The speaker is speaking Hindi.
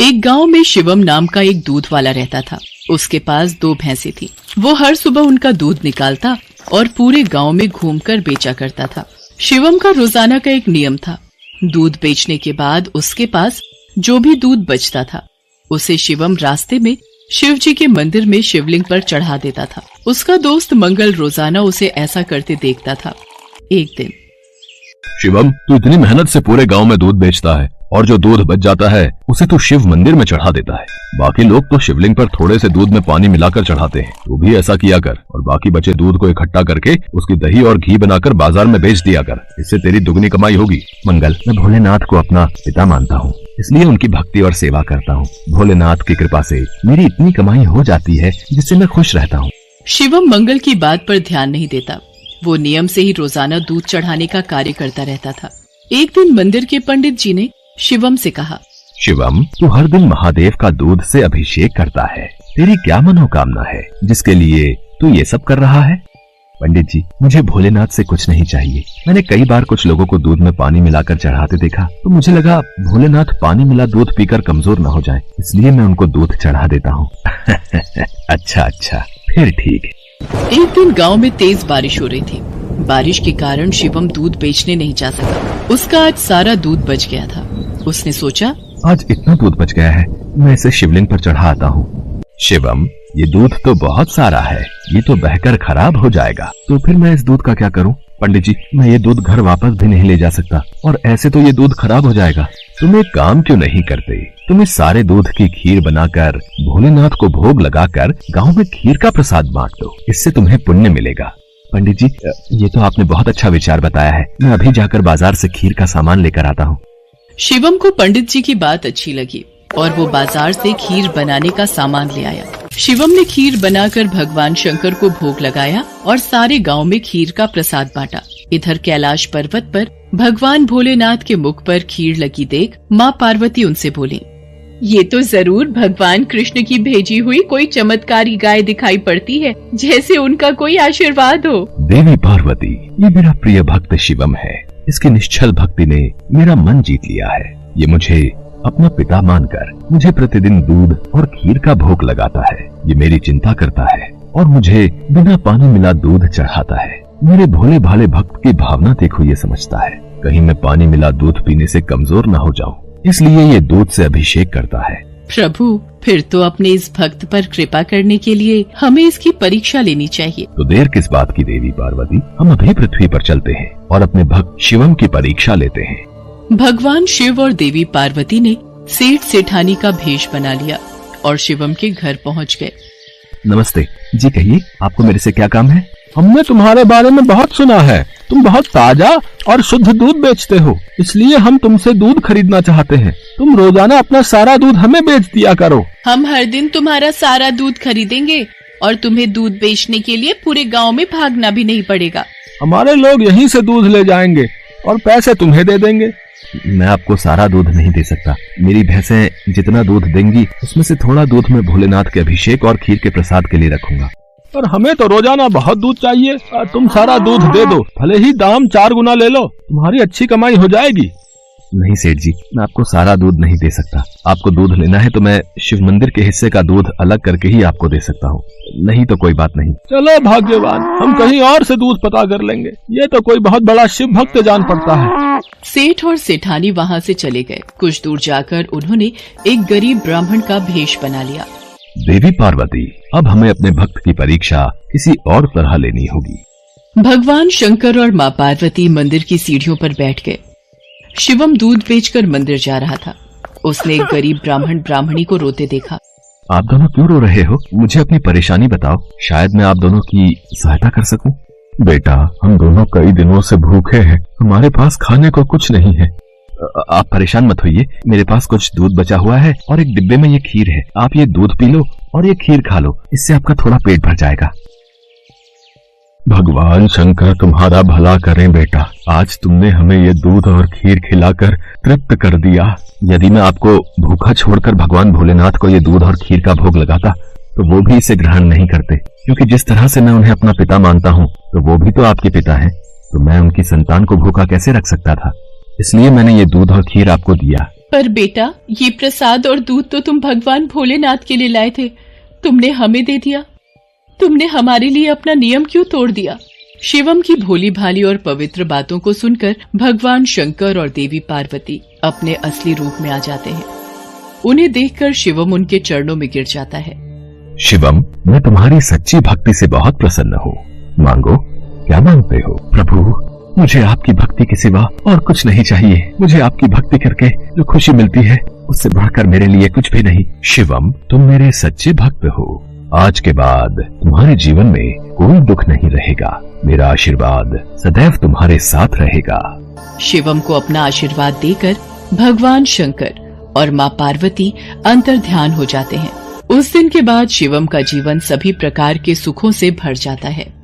एक गांव में शिवम नाम का एक दूध वाला रहता था। उसके पास 2 भैंसें थी। वो हर सुबह उनका दूध निकालता और पूरे गांव में घूमकर बेचा करता था। शिवम का रोजाना का एक नियम था। दूध बेचने के बाद उसके पास जो भी दूध बचता था उसे शिवम रास्ते में शिव जी के मंदिर में शिवलिंग पर चढ़ा देता था। उसका दोस्त मंगल रोजाना उसे ऐसा करते देखता था। एक दिन, शिवम, तू इतनी मेहनत से पूरे गांव में दूध बेचता है और जो दूध बच जाता है उसे तू शिव मंदिर में चढ़ा देता है। बाकी लोग तो शिवलिंग पर थोड़े से दूध में पानी मिलाकर चढ़ाते हैं। तू भी ऐसा किया कर और बाकी बचे दूध को इकट्ठा करके उसकी दही और घी बनाकर बाजार में बेच दिया कर। इससे तेरी दुगनी कमाई होगी। मंगल, मैं भोलेनाथ को अपना पिता मानता हूँ, इसलिए उनकी भक्ति और सेवा करता हूँ। भोलेनाथ की कृपा से मेरी इतनी कमाई हो जाती है जिससे मैं खुश रहता हूँ। शिवम मंगल की बात पर ध्यान नहीं देता। वो नियम से ही रोजाना दूध चढ़ाने का कार्य करता रहता था। एक दिन मंदिर के पंडित जी ने शिवम से कहा, शिवम, तू हर दिन महादेव का दूध से अभिषेक करता है। तेरी क्या मनोकामना है जिसके लिए तू ये सब कर रहा है? पंडित जी, मुझे भोलेनाथ से कुछ नहीं चाहिए। मैंने कई बार कुछ लोगों को दूध में पानी मिलाकर चढ़ाते देखा तो मुझे लगा भोलेनाथ पानी मिला दूध पीकर कमजोर न हो जाए, इसलिए मैं उनको दूध चढ़ा देता हूँ। अच्छा, फिर ठीक है। एक दिन गांव में तेज बारिश हो रही थी। बारिश के कारण शिवम दूध बेचने नहीं जा सका। उसका आज सारा दूध बच गया था। उसने सोचा, आज इतना दूध बच गया है, मैं इसे शिवलिंग पर चढ़ा आता हूँ। शिवम, ये दूध तो बहुत सारा है, ये तो बहकर खराब हो जाएगा। तो फिर मैं इस दूध का क्या करूँ? पंडित जी, मैं ये दूध घर वापस भी नहीं ले जा सकता और ऐसे तो ये दूध खराब हो जाएगा। तुम एक काम क्यों नहीं करते? तुम इस सारे दूध की खीर बनाकर भोलेनाथ को भोग लगाकर गांव में खीर का प्रसाद बांट दो, इससे तुम्हें पुण्य मिलेगा। पंडित जी, ये तो आपने बहुत अच्छा विचार बताया है। मैं अभी जाकर बाजार से खीर का सामान लेकर आता हूँ। शिवम को पंडित जी की बात अच्छी लगी और वो बाजार से खीर बनाने का सामान ले आया। शिवम ने खीर बनाकर भगवान शंकर को भोग लगाया और सारे गांव में खीर का प्रसाद बांटा। इधर कैलाश पर्वत पर भगवान भोलेनाथ के मुख पर खीर लगी देख माँ पार्वती उनसे बोली, ये तो जरूर भगवान कृष्ण की भेजी हुई कोई चमत्कारी गाय दिखाई पड़ती है, जैसे उनका कोई आशीर्वाद हो। देवी पार्वती, ये मेरा प्रिय भक्त शिवम है। इसकी निश्चल भक्ति ने मेरा मन जीत लिया है। ये मुझे अपना पिता मानकर मुझे प्रतिदिन दूध और खीर का भोग लगाता है। ये मेरी चिंता करता है और मुझे बिना पानी मिला दूध चढ़ाता है। मेरे भोले भाले भक्त की भावना देखो, ये समझता है कहीं मैं पानी मिला दूध पीने से कमजोर न हो जाऊं, इसलिए ये दूध से अभिषेक करता है। प्रभु, फिर तो अपने इस भक्त पर कृपा करने के लिए हमें इसकी परीक्षा लेनी चाहिए। तो देर किस बात की देवी पार्वती, हम अभी पृथ्वी पर चलते हैं और अपने भक्त शिवम की परीक्षा लेते हैं। भगवान शिव और देवी पार्वती ने सेठ सेठानी का भेष बना लिया और शिवम के घर पहुंच गए। नमस्ते जी, कहिए आपको मेरे से क्या काम है? हमने तुम्हारे बारे में बहुत सुना है। तुम बहुत ताजा और शुद्ध दूध बेचते हो, इसलिए हम तुमसे दूध खरीदना चाहते हैं। तुम रोजाना अपना सारा दूध हमें बेच दिया करो। हम हर दिन तुम्हारा सारा दूध खरीदेंगे और तुम्हें दूध बेचने के लिए पूरे गांव में भागना भी नहीं पड़ेगा। हमारे लोग यहीं से दूध ले जाएंगे और पैसे तुम्हें दे देंगे। मैं आपको सारा दूध नहीं दे सकता। मेरी भैंसें जितना दूध देंगी उसमें से थोड़ा दूध मैं भोलेनाथ के अभिषेक और खीर के प्रसाद के लिए रखूंगा। पर हमें तो रोजाना बहुत दूध चाहिए। तुम सारा दूध दे दो, भले ही दाम 4 गुना ले लो, तुम्हारी अच्छी कमाई हो जाएगी। नहीं सेठ जी, मैं आपको सारा दूध नहीं दे सकता। आपको दूध लेना है तो मैं शिव मंदिर के हिस्से का दूध अलग करके ही आपको दे सकता हूँ, नहीं तो कोई बात नहीं। चलो भाग्यवान, हम कहीं और से दूध पता कर लेंगे। ये तो कोई बहुत बड़ा शिव भक्त जान पड़ता है। सेठ और सेठानी वहाँ से चले गए। कुछ दूर जाकर उन्होंने एक गरीब ब्राह्मण का भेष बना लिया। देवी पार्वती, अब हमें अपने भक्त की परीक्षा किसी और तरह लेनी होगी। भगवान शंकर और माँ पार्वती मंदिर की सीढ़ियों पर बैठ गए। शिवम दूध बेचकर मंदिर जा रहा था। उसने एक गरीब ब्राह्मण ब्राह्मणी को रोते देखा। आप दोनों क्यों रो रहे हो? मुझे अपनी परेशानी बताओ, शायद मैं आप दोनों की सहायता कर सकूं। बेटा, हम दोनों कई दिनों से भूखे हैं, हमारे पास खाने को कुछ नहीं है। आप परेशान मत होइए, मेरे पास कुछ दूध बचा हुआ है और एक डिब्बे में ये खीर है। आप ये दूध पी लो और ये खीर खा लो, इससे आपका थोड़ा पेट भर जाएगा। भगवान शंकर तुम्हारा भला करें बेटा, आज तुमने हमें ये दूध और खीर खिलाकर तृप्त कर दिया। यदि मैं आपको भूखा छोड़कर भगवान भोलेनाथ को ये दूध और खीर का भोग लगाता तो वो भी इसे ग्रहण नहीं करते, क्योंकि जिस तरह से मैं उन्हें अपना पिता मानता हूँ तो वो भी तो आपके पिता हैं, तो मैं उनकी संतान को भूखा कैसे रख सकता था। इसलिए मैंने ये दूध और खीर आपको दिया। पर बेटा, ये प्रसाद और दूध तो तुम भगवान भोलेनाथ के लिए लाए थे, तुमने हमें दे दिया। तुमने हमारे लिए अपना नियम क्यों तोड़ दिया? शिवम की भोली भाली और पवित्र बातों को सुनकर भगवान शंकर और देवी पार्वती अपने असली रूप में आ जाते हैं। उन्हें देखकर शिवम उनके चरणों में गिर जाता है। शिवम, मैं तुम्हारी सच्ची भक्ति से बहुत प्रसन्न हूँ। मांगो, क्या मांगते हो? प्रभु, मुझे आपकी भक्ति के सिवा और कुछ नहीं चाहिए। मुझे आपकी भक्ति करके जो खुशी मिलती है, उससे बढ़कर मेरे लिए कुछ भी नहीं। शिवम, तुम मेरे सच्चे भक्त हो। आज के बाद तुम्हारे जीवन में कोई दुख नहीं रहेगा। मेरा आशीर्वाद सदैव तुम्हारे साथ रहेगा। शिवम को अपना आशीर्वाद देकर भगवान शंकर और माँ पार्वती अंतर्ध्यान हो जाते हैं। उस दिन के बाद शिवम का जीवन सभी प्रकार के सुखों से भर जाता है।